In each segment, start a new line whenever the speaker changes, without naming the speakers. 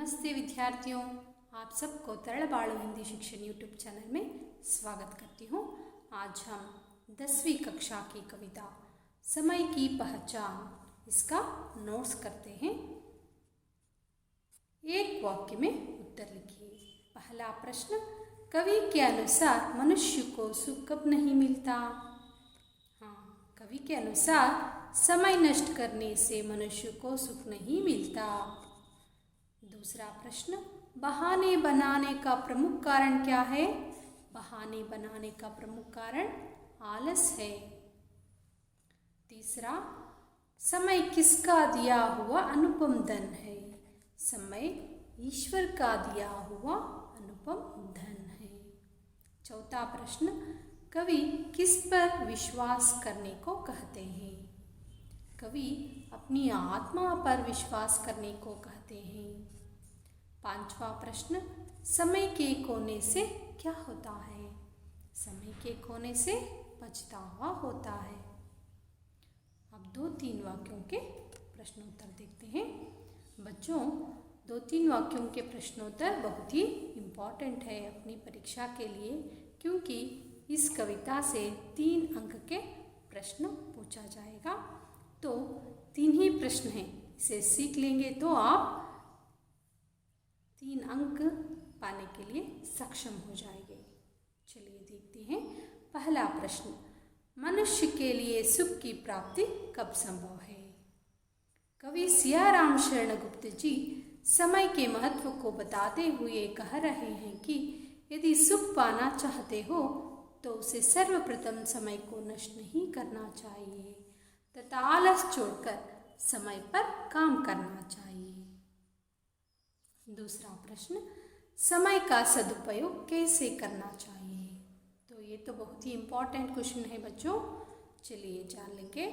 नमस्ते विद्यार्थियों, आप सबको तरल बाड़ो हिंदी शिक्षण यूट्यूब चैनल में स्वागत करती हूँ। आज हम 10वीं कक्षा की कविता समय की पहचान इसका नोट्स करते हैं। एक वाक्य में उत्तर लिखिए। पहला प्रश्न, कवि के अनुसार मनुष्य को सुख कब नहीं मिलता? हाँ, कवि के अनुसार समय नष्ट करने से मनुष्य को सुख नहीं मिलता। दूसरा प्रश्न, बहाने बनाने का प्रमुख कारण क्या है? बहाने बनाने का प्रमुख कारण आलस है। तीसरा, समय किसका दिया हुआ अनुपम धन है? समय ईश्वर का दिया हुआ अनुपम धन है। चौथा प्रश्न, कवि किस पर विश्वास करने को कहते हैं? कवि अपनी आत्मा पर विश्वास करने को कहते हैं। पांचवा प्रश्न, समय के खोने से क्या होता है? समय के खोने से पछतावा होता है। अब 2-3 वाक्यों के प्रश्नोत्तर देखते हैं। बच्चों, 2-3 वाक्यों के प्रश्नोत्तर बहुत ही इम्पॉर्टेंट है अपनी परीक्षा के लिए, क्योंकि इस कविता से 3 अंक के प्रश्न पूछा जाएगा। तो 3 ही प्रश्न हैं, इसे सीख लेंगे तो आप 3 अंक पाने के लिए सक्षम हो जाएंगे। चलिए देखते हैं। पहला प्रश्न, मनुष्य के लिए सुख की प्राप्ति कब संभव है? कवि सियाराम शरण गुप्त जी समय के महत्व को बताते हुए कह रहे हैं कि यदि सुख पाना चाहते हो तो उसे सर्वप्रथम समय को नष्ट नहीं करना चाहिए तथा आलस छोड़कर समय पर काम करना चाहिए। दूसरा प्रश्न, समय का सदुपयोग कैसे करना चाहिए? तो ये तो बहुत ही इम्पॉर्टेंट क्वेश्चन है बच्चों, चलिए जान लेंगे।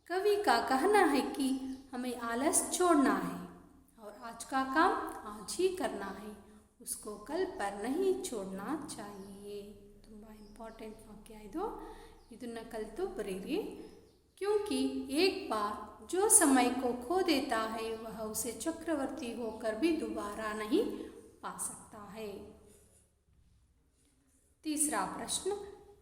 कवि का कहना है कि हमें आलस छोड़ना है और आज का काम आज ही करना है, उसको कल पर नहीं छोड़ना चाहिए। ತುಂಬ ಇಂಪಾರ್ಟೆಂಟ್ ವಾಕ್ಯ ಇದು, ಇದನ್ನು ಕಲಿತು ಬರೀರಿ। क्योंकि एक बार जो समय को खो देता है वह उसे चक्रवर्ती होकर भी दोबारा नहीं पा सकता है। तीसरा प्रश्न,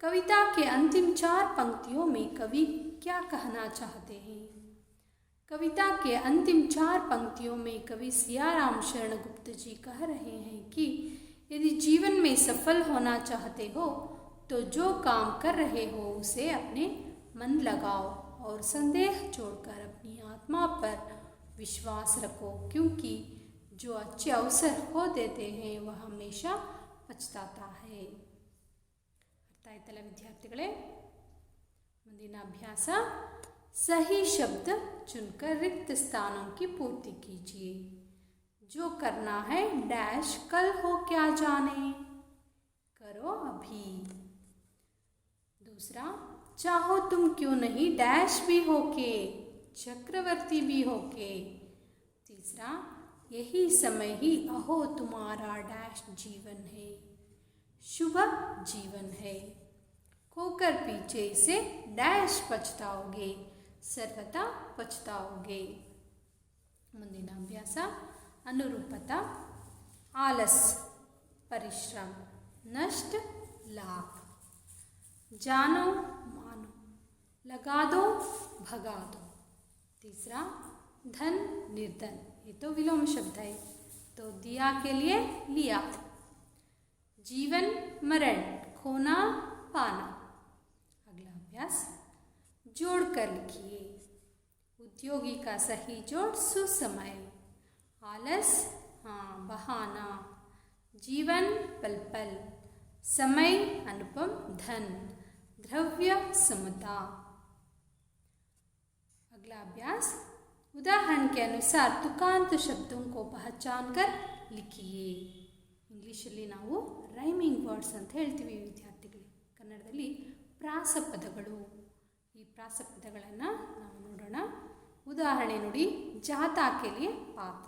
कविता के अंतिम 4 पंक्तियों में कवि क्या कहना चाहते हैं? कविता के अंतिम 4 पंक्तियों में कवि सियाराम शरण गुप्त जी कह रहे हैं कि यदि जीवन में सफल होना चाहते हो तो जो काम कर रहे हो उसे अपने मन लगाओ और संदेह छोड़कर अपनी आत्मा पर विश्वास रखो, क्योंकि जो अच्छे अवसर खो देते हैं वह हमेशा पछताता है। ಅರ್ಥ ಆಯ್ತಲ್ಲ ವಿದ್ಯಾರ್ಥಿಗಳೇ? ಮುಂದಿನ ಅಭ್ಯಾಸ, सही शब्द चुनकर रिक्त स्थानों की पूर्ति कीजिए। जो करना है डैश कल हो क्या जाने, करो अभी। दूसरा, चाहो तुम क्यों नहीं डैश भी होके, चक्रवर्ती भी होके। तीसरा, यही समय ही अहो तुम्हारा डैश जीवन है, शुभ जीवन है। खोकर पीछे से डैश पछताओगे, सर्वथा पछताओगे। ಮುಂದಿನ ಅಭ್ಯಾಸ, ಅನುರೂಪತಾ, आलस परिश्रम, नष्ट लाभ। जानो मानो, लगा दो भगा दो। तीसरा, धन निर्धन, ये तो विलोम शब्द है, तो दिया के लिए लिया। जीवन मरण, खोना पाना। अगला अभ्यास, जोड़ कर लिखिए। उद्योगी का सही जोड़ सुसमय, आलस बहाना, जीवन पल पल, समय अनुपम धन, द्रव्य समता। अगला अभ्यास, उदाहरण के अनुसार तुकांत शब्दों को पहचान कर लिखिए। ಇಂಗ್ಲೀಷಲ್ಲಿ ನಾವು ರೈಮಿಂಗ್ ವರ್ಡ್ಸ್ ಅಂತ ಹೇಳ್ತೀವಿ ವಿದ್ಯಾರ್ಥಿಗಳೇ, ಕನ್ನಡದಲ್ಲಿ ಪ್ರಾಸಪದಗಳು। ಈ ಪ್ರಾಸಪದಗಳನ್ನು ನಾವು ನೋಡೋಣ। ಉದಾಹರಣೆ ನೋಡಿ, ಜಾತಾ ಕೆ ಲಿಯೆ ಪಾತ,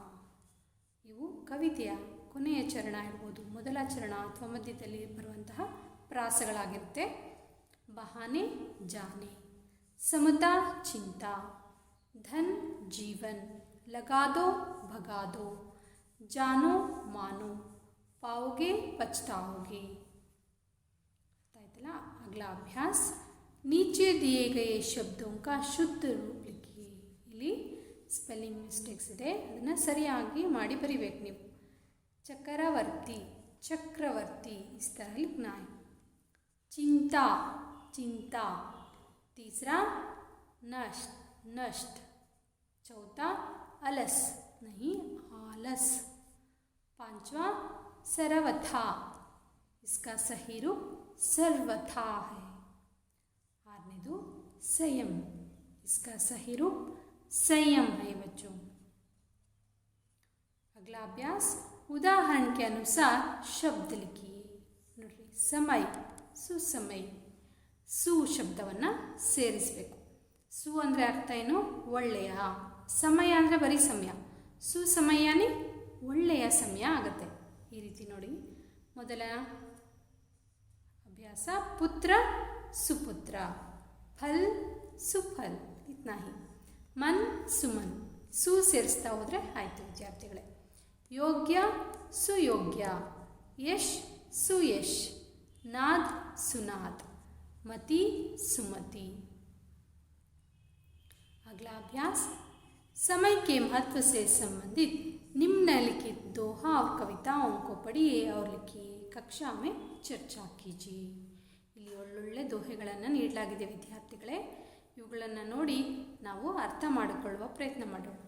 ಇವು ಕವಿತೆಯ ಕೊನೆಯ ಚರಣ ಇರ್ಬೋದು, ಮೊದಲ ಚರಣ ಅಥವಾ ಮಧ್ಯದಲ್ಲಿ ಬರುವಂತಹ ಪ್ರಾಸಗಳಾಗಿರುತ್ತೆ। बहाने जाने, समता चिंता, धन जीवन, लगा दो भगा दो, जानो मानो, पाओगे पछताओगे। आयतला अगला अभ्यास, नीचे दिए गए शब्दों का शुद्ध रूप लिखिए। ಇಲ್ಲಿ ಸ್ಪೆಲ್ಲಿಂಗ್ ಮಿಸ್ಟೇಕ್ಸ್ ಇದೆ, ಅದನ್ನು ಸರಿಯಾಗಿ ಮಾಡಿ ಬರಿಬೇಕು ನೀವು। चक्रवर्ती चक्रवर्ती इस तरह लिखना है। चिंता चिंता। तीसरा नष्ट नष्ट। चौथा अलस नहीं आलस। पांचवा सर्वथा, इसका सही रूप सर्वथा है। आठनेदु संयम, इसका सही रूप संयम है बच्चों। अगला अभ्यास, उदाहरण के अनुसार शब्द लिखिए। नोड्री समय सुसमय, सु ಶಬ್ದವನ್ನು ಸೇರಿಸಬೇಕು। ಸು ಅಂದರೆ ಅರ್ಥ ಏನು? ಒಳ್ಳೆಯ। ಸಮಯ ಅಂದರೆ ಬರೀ ಸಮಯ, ಸುಸಮಯನೇ ಒಳ್ಳೆಯ ಸಮಯ ಆಗುತ್ತೆ। ಈ ರೀತಿ ನೋಡಿ, ಮೊದಲ ಅಭ್ಯಾಸ, ಪುತ್ರ ಸುಪುತ್ರ, ಫಲ್ ಸುಫಲ್, ಇತ್ನಾ ಹಿ। ಮನ್ ಸುಮನ್, ಸು ಸೇರಿಸ್ತಾ ಹೋದರೆ ಆಯಿತು ವಿದ್ಯಾರ್ಥಿಗಳೇ। ಯೋಗ್ಯ ಸುಯೋಗ್ಯ, ಯಶ್ ಸುಯಶ್, नाद सुनाद, मति सुमति। अगला अभ्यास, समय के महत्व से संबंधित निम्नलिखित दोहा और कविताओं को पढ़िए और लिखिए, कक्षा में चर्चा कीजिए। ಇಲ್ಲಿ ಒಳ್ಳೊಳ್ಳೆ ದೋಹೆಗಳನ್ನು ನೀಡಲಾಗಿದೆ ವಿದ್ಯಾರ್ಥಿಗಳೇ, ಇವುಗಳನ್ನು ನೋಡಿ ನಾವು ಅರ್ಥ ಮಾಡಿಕೊಳ್ಳುವ ಪ್ರಯತ್ನ ಮಾಡೋಣ।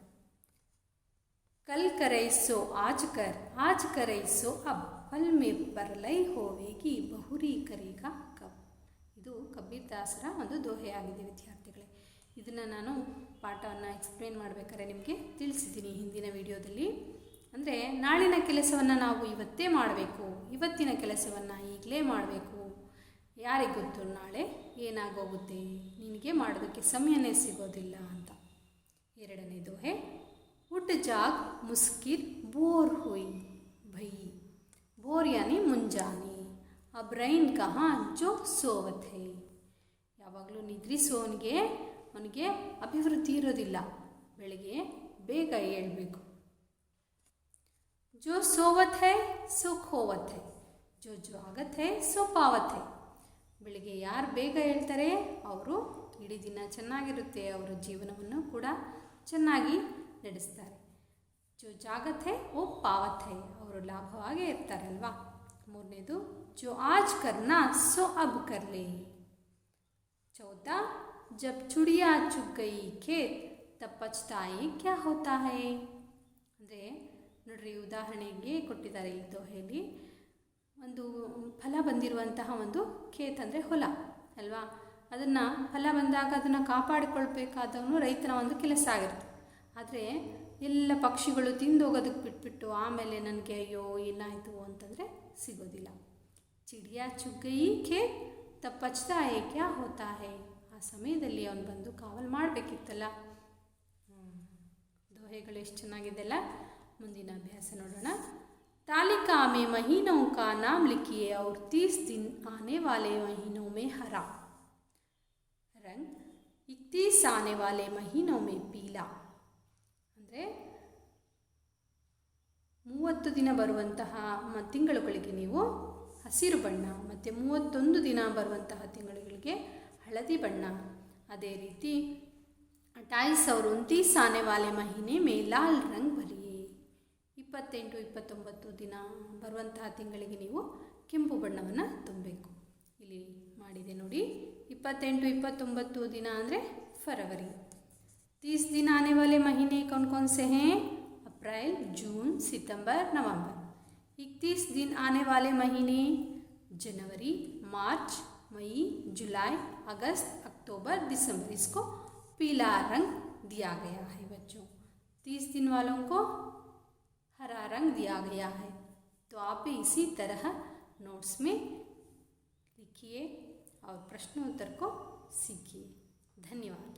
कल करे सो आज करे सो अब, फल में परलय होवेगी ಬಹುರಿ ಕರೆಗ ಕಬ್। ಇದು ಕಬೀರ್ ದಾಸರ ಒಂದು ದೋಹೆ ಆಗಿದೆ ವಿದ್ಯಾರ್ಥಿಗಳೇ। ಇದನ್ನು ನಾನು ಪಾಠವನ್ನು ಎಕ್ಸ್ಪ್ಲೇನ್ ಮಾಡಬೇಕಾದ್ರೆ ನಿಮಗೆ ತಿಳಿಸಿದ್ದೀನಿ ಹಿಂದಿನ ವಿಡಿಯೋದಲ್ಲಿ। ಅಂದರೆ ನಾಳಿನ ಕೆಲಸವನ್ನು ನಾವು ಇವತ್ತೇ ಮಾಡಬೇಕು, ಇವತ್ತಿನ ಕೆಲಸವನ್ನು ಈಗಲೇ ಮಾಡಬೇಕು, ಯಾರಿಗೆ ಗೊತ್ತು ನಾಳೆ ಏನಾಗೋಗುತ್ತೆ, ನಿನಗೆ ಮಾಡೋದಕ್ಕೆ ಸಮಯನೇ ಸಿಗೋದಿಲ್ಲ ಅಂತ। ಎರಡನೇ ದೋಹೆ, उठ जाग मुस्किर बोर हुई भई, बोर यानी ಮುಂಜಾನೆ। अब रैन कहाँ जो सोवत है, ಯಾವಾಗಲೂ ನಿದ್ರಿಸೋನಿಗೆ ಅವನಿಗೆ ಅಭಿವೃದ್ಧಿ ಇರೋದಿಲ್ಲ, ಬೆಳಗ್ಗೆ ಬೇಗ ಏಳಬೇಕು। जो सोवत है सो खोवत है, जो ಜಾಗತ್ है सो ಪಾವತ್ है। ಬೆಳಗ್ಗೆ ಯಾರು ಬೇಗ ಹೇಳ್ತಾರೆ ಅವರು ಇಡೀ ದಿನ ಚೆನ್ನಾಗಿರುತ್ತೆ, ಅವರ ಜೀವನವನ್ನು ಕೂಡ ಚೆನ್ನಾಗಿ ನಡೆಸ್ತಾರೆ। ಜೋ ಜಾಗತ್ ಹೈ ಓ ಪಾವತ್ ಹೈ, ಅವರು ಲಾಭವಾಗೇ ಇರ್ತಾರೆ ಅಲ್ವಾ। ಮೂರನೇದು, ಜೋ ಆಜ್ ಕರ್ನಾ ಸೋ ಅಬ್ ಕರ್ ಲೇ। ಚೌಥಾ, ಜಬ್ ಚುಡಿಯಾ ಚುಗ್ ಗಯಿ ಖೇತ್ ತಬ್ ಪಚ್ತಾಯಿ ಕ್ಯಾ ಹೋತಾ ಹೈ। ಅಂದರೆ ನೋಡ್ರಿ, ಉದಾಹರಣೆಗೆ ಕೊಟ್ಟಿದ್ದಾರೆ ಈ ದೋಹೆಯಲ್ಲಿ, ಒಂದು ಫಲ ಬಂದಿರುವಂತಹ ಒಂದು ಖೇತ್ ಅಂದರೆ ಹೊಲ ಅಲ್ವಾ, ಅದನ್ನು ಫಲ ಬಂದಾಗ ಅದನ್ನು ಕಾಪಾಡಿಕೊಳ್ಬೇಕಾದವನು ರೈತನ ಒಂದು ಕೆಲಸ ಆಗಿರುತ್ತೆ। ಆದರೆ ಎಲ್ಲ ಪಕ್ಷಿಗಳು ತಿಂದೋಗೋದಕ್ಕೆ ಬಿಟ್ಬಿಟ್ಟು ಆಮೇಲೆ ನನಗೆ ಅಯ್ಯೋ ಏನಾಯಿತು ಅಂತಂದರೆ ಸಿಗೋದಿಲ್ಲ। ಚಿಡಿಯಾ ಚುಗ್ಗಯಿ ಖೇತ್ ತಬ್ ಪಚ್ತಾಯಿ ಕ್ಯಾ ಹೋತಾ ಹೈ, ಆ ಸಮಯದಲ್ಲಿ ಅವನು ಬಂದು ಕಾವಲು ಮಾಡಬೇಕಿತ್ತಲ್ಲ। ದೋಹೆಗಳು ಎಷ್ಟು ಚೆನ್ನಾಗಿದೆಲ್ಲ। ಮುಂದಿನ ಅಭ್ಯಾಸ ನೋಡೋಣ। तालिका में महीनों का नाम लिखिए और 30 दिन आने वाले महीनों में हरा रंग, 31 आने वाले महीनों में पीला। ಅಂದರೆ 30 ದಿನ ಬರುವಂತಹ ತಿಂಗಳುಗಳಿಗೆ ನೀವು ಹಸಿರು ಬಣ್ಣ, ಮತ್ತು 31 ದಿನ ಬರುವಂತಹ ತಿಂಗಳುಗಳಿಗೆ ಹಳದಿ ಬಣ್ಣ। ಅದೇ ರೀತಿ 28 और 29 आने वाले महीने में लाल रंग भरिए। 28, 29 ದಿನ ಬರುವಂತಹ ತಿಂಗಳಿಗೆ ನೀವು ಕೆಂಪು ಬಣ್ಣವನ್ನು ತುಂಬಬೇಕು। ಇಲ್ಲಿ ಮಾಡಿದೆ ನೋಡಿ, 28, 29 ದಿನ ಅಂದರೆ फरवरी। 30 दिन आने वाले महीने कौन कौन से हैं? अप्रैल, जून, सितंबर, नवंबर। 31 दिन आने वाले महीने जनवरी, मार्च, मई, जुलाई, अगस्त, अक्टूबर, दिसंबर। इसको पीला रंग दिया गया है बच्चों। 30 दिन वालों को हरा रंग दिया गया है। तो आप भी इसी तरह नोट्स में लिखिए और प्रश्नोत्तर को सीखिए। धन्यवाद।